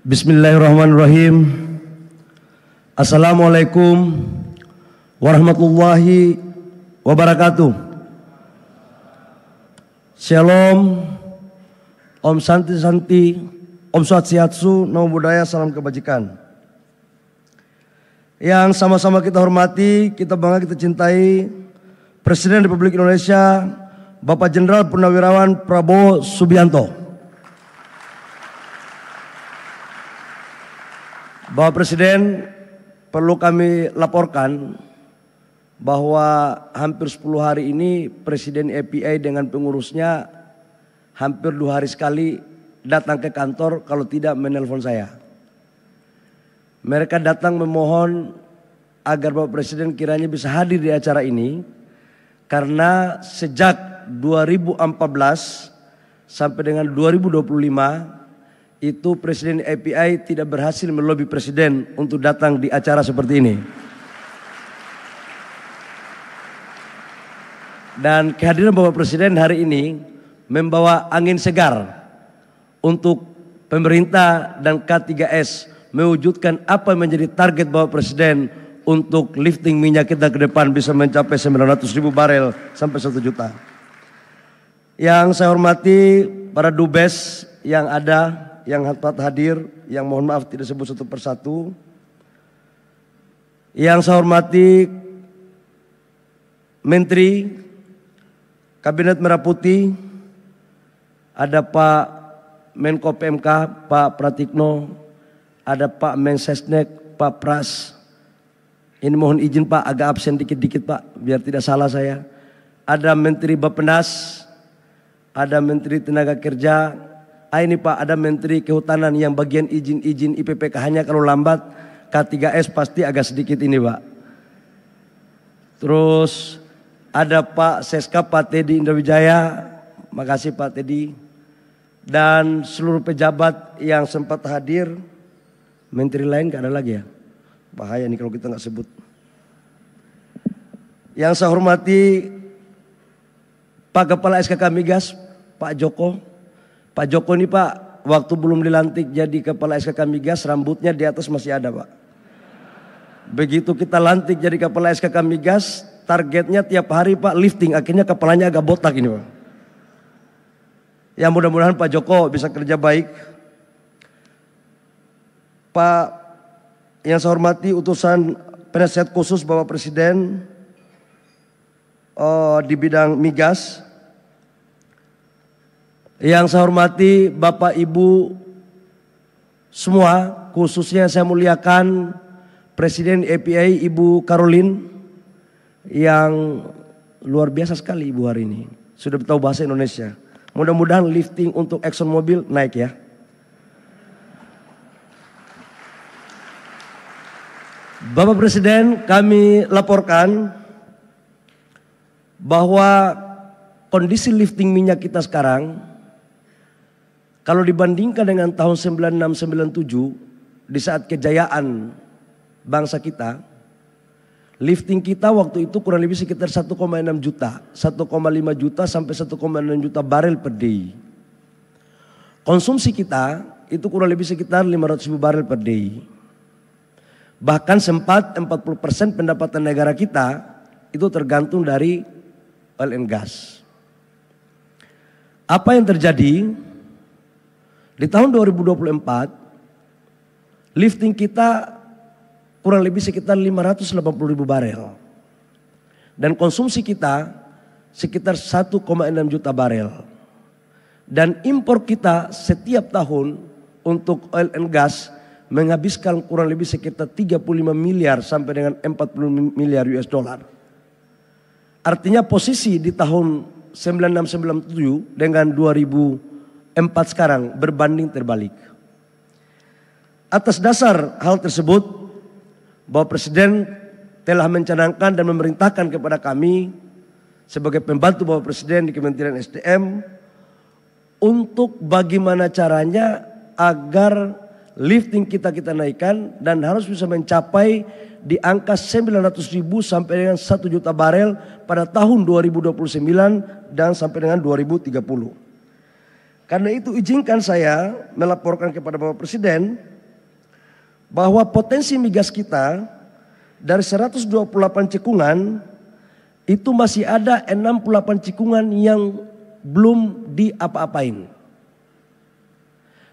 Bismillahirrahmanirrahim. Assalamualaikum warahmatullahi wabarakatuh. Shalom, Om Santi Santi, Om Swastiastu, Namo Buddhaya, salam kebajikan. Yang sama-sama kita hormati, kita bangga, kita cintai Presiden Republik Indonesia Bapak Jenderal Purnawirawan Prabowo Subianto. Bapak Presiden, perlu kami laporkan bahwa hampir 10 hari ini Presiden API dengan pengurusnya hampir 2 hari sekali datang ke kantor, kalau tidak menelpon saya. Mereka datang memohon agar Bapak Presiden kiranya bisa hadir di acara ini, karena sejak 2014 sampai dengan 2025 itu Presiden API tidak berhasil melobi Presiden untuk datang di acara seperti ini. Dan kehadiran Bapak Presiden hari ini membawa angin segar untuk pemerintah dan K3S mewujudkan apa yang menjadi target Bapak Presiden untuk lifting minyak kita ke depan bisa mencapai 900.000 barel sampai 1 juta. Yang saya hormati para dubes yang ada, yang hadir, yang mohon maaf tidak sebut satu persatu. Yang saya hormati Menteri Kabinet Merah Putih, ada Pak Menko PMK Pak Pratikno, ada Pak Mensesnek Pak Pras. Ini mohon izin Pak, agak absen dikit-dikit Pak, biar tidak salah saya. Ada Menteri Bappenas, ada Menteri Tenaga Kerja. Ini Pak, ada Menteri Kehutanan yang bagian izin-izin IPPK hanya kalau lambat. K3S pasti agak sedikit ini Pak. Terus ada Pak Seska Pak Teddy Indrawijaya, makasih Pak Teddy. Dan seluruh pejabat yang sempat hadir. Menteri lain gak ada lagi ya? Bahaya nih kalau kita gak sebut. Yang saya hormati Pak Kepala SKK Migas, Pak Joko. Pak Joko ini Pak, waktu belum dilantik jadi Kepala SKK Migas, rambutnya di atas masih ada Pak. Begitu kita lantik jadi Kepala SKK Migas, targetnya tiap hari Pak lifting, akhirnya kepalanya agak botak ini Pak. Ya mudah-mudahan Pak Joko bisa kerja baik. Pak yang saya hormati utusan penasihat khusus Bapak Presiden di bidang migas. Yang saya hormati Bapak Ibu semua, khususnya saya muliakan Presiden API Ibu Caroline yang luar biasa sekali Ibu hari ini. Sudah tahu bahasa Indonesia. Mudah-mudahan lifting untuk Exxon Mobil naik ya. Bapak Presiden, kami laporkan bahwa kondisi lifting minyak kita sekarang, kalau dibandingkan dengan tahun 96-97 di saat kejayaan bangsa kita, lifting kita waktu itu kurang lebih sekitar 1,6 juta, 1,5 juta sampai 1,6 juta barel per day. Konsumsi kita itu kurang lebih sekitar 500.000 barel per day. Bahkan sempat 40% pendapatan negara kita itu tergantung dari oil and gas. Apa yang terjadi? Di tahun 2024, lifting kita kurang lebih sekitar 580.000 barel. Dan konsumsi kita sekitar 1,6 juta barel. Dan impor kita setiap tahun untuk oil and gas menghabiskan kurang lebih sekitar 35 miliar sampai dengan 40 miliar US dollar. Artinya posisi di tahun 96-97 dengan 2004 sekarang berbanding terbalik. Atas dasar hal tersebut, Bapak Presiden telah mencanangkan dan memerintahkan kepada kami sebagai pembantu Bapak Presiden di Kementerian SDM untuk bagaimana caranya agar lifting kita naikkan dan harus bisa mencapai di angka 900.000 sampai dengan 1 juta barel pada tahun 2029 dan sampai dengan 2030. Karena itu izinkan saya melaporkan kepada Bapak Presiden bahwa potensi migas kita dari 128 cekungan itu masih ada 68 cekungan yang belum diapa-apain.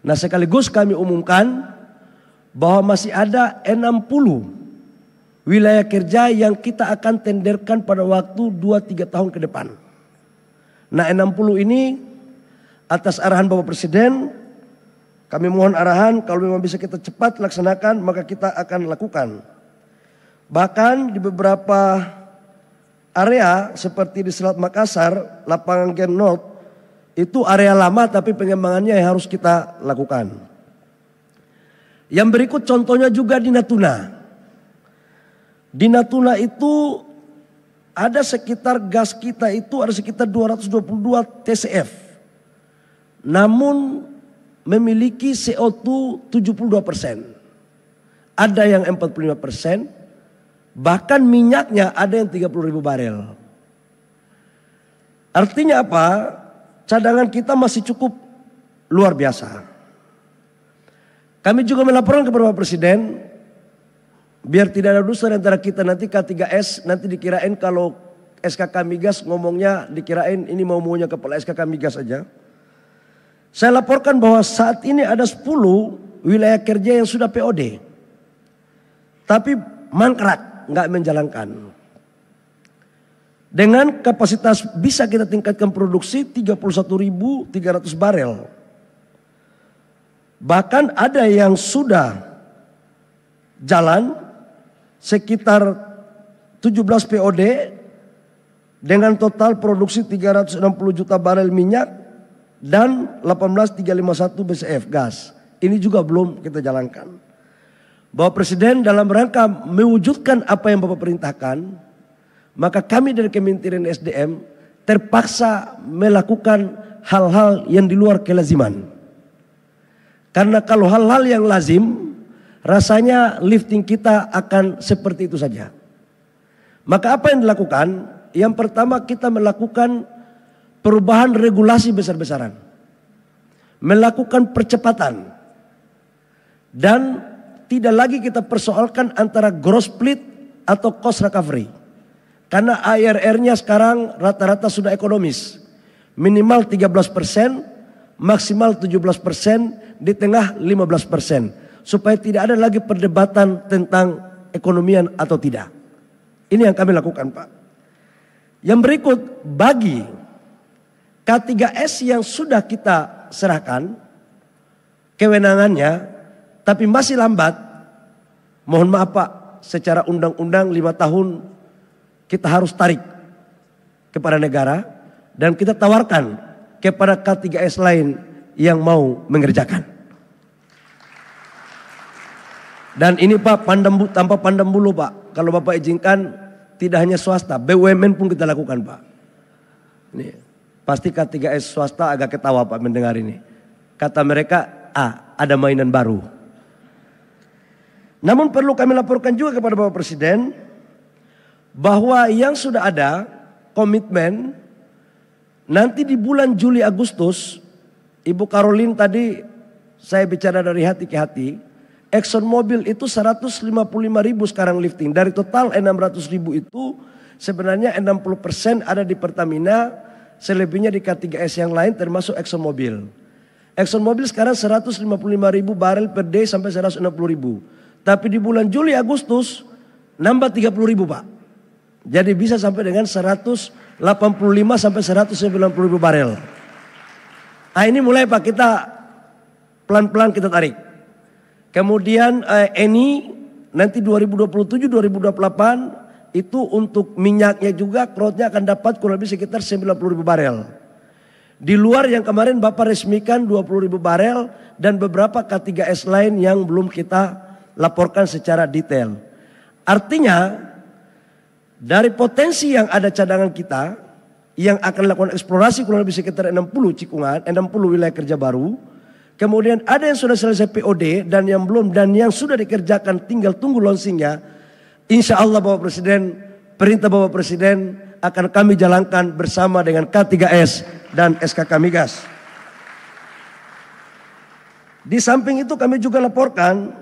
Nah, sekaligus kami umumkan bahwa masih ada 60 wilayah kerja yang kita akan tenderkan pada waktu 2-3 tahun ke depan. Nah, 60 ini atas arahan Bapak Presiden, kami mohon arahan kalau memang bisa kita cepat laksanakan maka kita akan lakukan. Bahkan di beberapa area seperti di Selat Makassar, lapangan Gen North, itu area lama tapi pengembangannya yang harus kita lakukan. Yang berikut contohnya juga di Natuna. Di Natuna itu ada sekitar gas kita itu ada sekitar 222 TCF. Namun memiliki CO2 72%. Ada yang 45%. Bahkan minyaknya ada yang 30.000 barel. Artinya apa? Cadangan kita masih cukup luar biasa. Kami juga melaporkan kepada Bapak Presiden, biar tidak ada dusta antara kita nanti K3S, nanti dikirain kalau SKK Migas ngomongnya dikirain ini maunya kepala SKK Migas aja. Saya laporkan bahwa saat ini ada 10 wilayah kerja yang sudah POD. Tapi mangkrak, nggak menjalankan. Dengan kapasitas bisa kita tingkatkan produksi 31.300 barel. Bahkan ada yang sudah jalan sekitar 17 POD dengan total produksi 360 juta barel minyak dan 18.351 BCF gas. Ini juga belum kita jalankan. Bapak Presiden dalam rangka mewujudkan apa yang Bapak perintahkan, maka kami dari Kementerian SDM terpaksa melakukan hal-hal yang di luar kelaziman. Karena kalau hal-hal yang lazim, rasanya lifting kita akan seperti itu saja. Maka apa yang dilakukan? Yang pertama kita melakukan perubahan regulasi besar-besaran. Melakukan percepatan. Dan tidak lagi kita persoalkan antara gross split atau cost recovery. Karena ARR-nya sekarang rata-rata sudah ekonomis. Minimal 13%, maksimal 17%, di tengah 15%. Supaya tidak ada lagi perdebatan tentang ekonomian atau tidak. Ini yang kami lakukan, Pak. Yang berikut, bagi K3S yang sudah kita serahkan kewenangannya, tapi masih lambat, mohon maaf Pak, secara undang-undang 5 tahun kita harus tarik kepada negara dan kita tawarkan kepada K3S lain yang mau mengerjakan. Dan ini Pak, tanpa pandang bulu Pak, kalau Bapak izinkan tidak hanya swasta, BUMN pun kita lakukan Pak. Ini pasti K3S swasta agak ketawa Pak mendengar ini. Kata mereka, ada mainan baru. Namun perlu kami laporkan juga kepada Bapak Presiden bahwa yang sudah ada komitmen nanti di bulan Juli Agustus, Ibu Caroline tadi saya bicara dari hati ke hati, Exxon Mobil itu 155.000 sekarang lifting. Dari total 600.000 itu sebenarnya 60% ada di Pertamina, selebihnya di K3S yang lain termasuk Exxon Mobil. Exxon Mobil sekarang 155.000 barel per day sampai 160.000. Tapi di bulan Juli Agustus nambah 30.000 Pak. Jadi bisa sampai dengan 185 sampai 190.000 barel. Nah ini mulai Pak, kita pelan-pelan kita tarik. Kemudian Eni nanti 2027-2028 itu untuk minyaknya juga crowdnya akan dapat kurang lebih sekitar 90.000 barel. Di luar yang kemarin Bapak resmikan 20.000 barel dan beberapa K3S lain yang belum kita laporkan secara detail. Artinya dari potensi yang ada cadangan kita yang akan lakukan eksplorasi kurang lebih sekitar 60 cikungan, 60 wilayah kerja baru. Kemudian ada yang sudah selesai POD dan yang belum dan yang sudah dikerjakan tinggal tunggu launchingnya. Insya Allah Bapak Presiden, perintah Bapak Presiden akan kami jalankan bersama dengan K3S dan SKK Migas. Di samping itu kami juga laporkan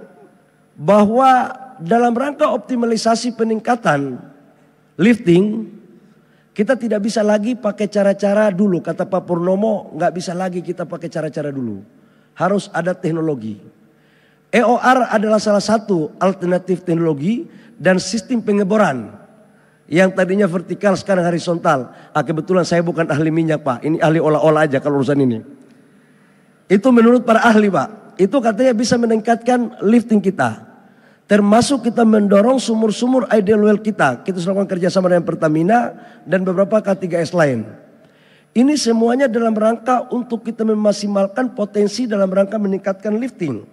bahwa dalam rangka optimalisasi peningkatan lifting, kita tidak bisa lagi pakai cara-cara dulu. Kata Pak Purnomo, nggak bisa lagi kita pakai cara-cara dulu. Harus ada teknologi. EOR adalah salah satu alternatif teknologi dan sistem pengeboran yang tadinya vertikal sekarang horizontal. Kebetulan saya bukan ahli minyak Pak, ini ahli olah-olah aja kalau urusan ini. Itu menurut para ahli Pak, itu katanya bisa meningkatkan lifting kita. Termasuk kita mendorong sumur-sumur ideal well kita. Kita sudah melakukan kerjasama dengan Pertamina dan beberapa K3S lain. Ini semuanya dalam rangka untuk kita memaksimalkan potensi dalam rangka meningkatkan lifting.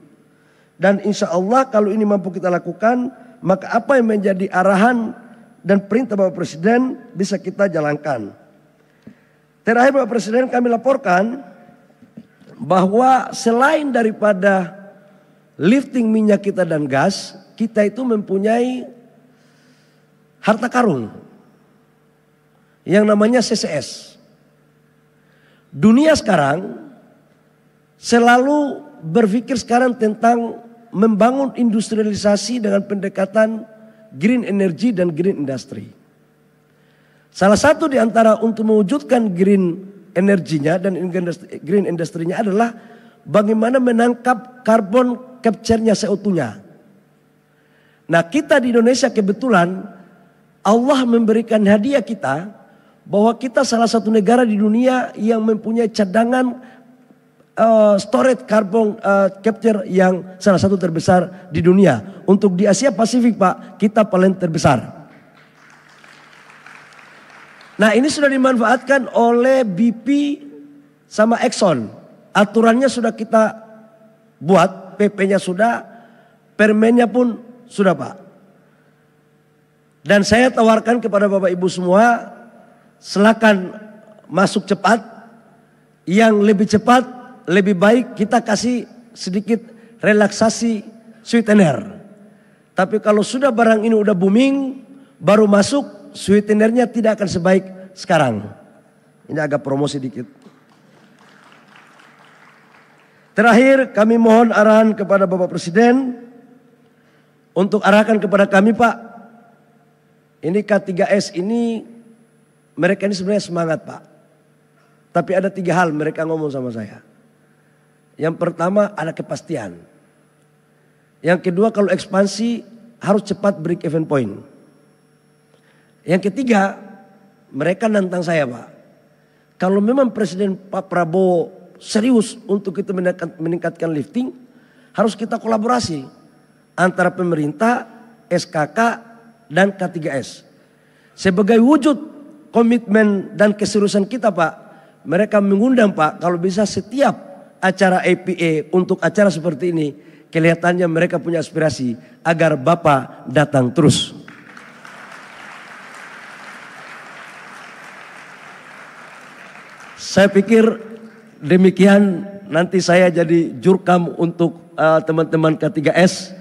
Dan insya Allah kalau ini mampu kita lakukan, maka apa yang menjadi arahan dan perintah Bapak Presiden bisa kita jalankan. Terakhir Bapak Presiden, kami laporkan bahwa selain daripada lifting minyak kita dan gas, kita itu mempunyai harta karun yang namanya CCS. Dunia sekarang selalu berpikir sekarang tentang membangun industrialisasi dengan pendekatan green energy dan green industry. Salah satu di antara untuk mewujudkan green energinya dan green industry-nya adalah bagaimana menangkap carbon capture-nya seutuhnya. Nah, kita di Indonesia kebetulan Allah memberikan hadiah kita bahwa kita salah satu negara di dunia yang mempunyai cadangan storage carbon capture yang salah satu terbesar di dunia. Untuk di Asia Pasifik Pak, kita paling terbesar. Nah, ini sudah dimanfaatkan oleh BP sama Exxon. Aturannya sudah kita buat, PP-nya sudah, permennya pun sudah Pak. Dan saya tawarkan kepada Bapak Ibu semua, silakan masuk cepat. Yang lebih cepat, lebih baik kita kasih sedikit relaksasi sweetener. Tapi kalau sudah barang ini udah booming, baru masuk, sweetenernya tidak akan sebaik sekarang. Ini agak promosi dikit. Terakhir kami mohon arahan kepada Bapak Presiden untuk arahkan kepada kami Pak. Ini K3S ini mereka ini sebenarnya semangat Pak. Tapi ada 3 hal mereka ngomong sama saya. Yang pertama ada kepastian. Yang kedua kalau ekspansi harus cepat break even point. Yang ketiga mereka nantang saya Pak. Kalau memang Presiden Pak Prabowo serius untuk kita meningkatkan lifting, harus kita kolaborasi antara pemerintah, SKK, dan K3S. Sebagai wujud komitmen dan keseriusan kita Pak, mereka mengundang Pak, kalau bisa setiap acara APA untuk acara seperti ini, kelihatannya mereka punya aspirasi agar Bapak datang terus. Saya pikir demikian, nanti saya jadi jurkam untuk teman-teman K3S.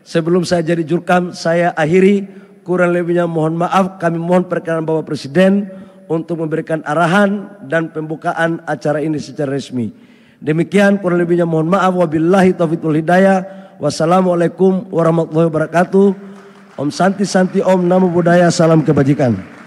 Sebelum saya jadi jurkam, saya akhiri, kurang lebihnya mohon maaf. Kami mohon perkenan Bapak Presiden untuk memberikan arahan dan pembukaan acara ini secara resmi. Demikian kurang lebihnya mohon maaf. Wabillahi taufiq wal hidayah. Wassalamualaikum warahmatullahi wabarakatuh. Om Santi Santi Om Namo Buddhaya, salam kebajikan.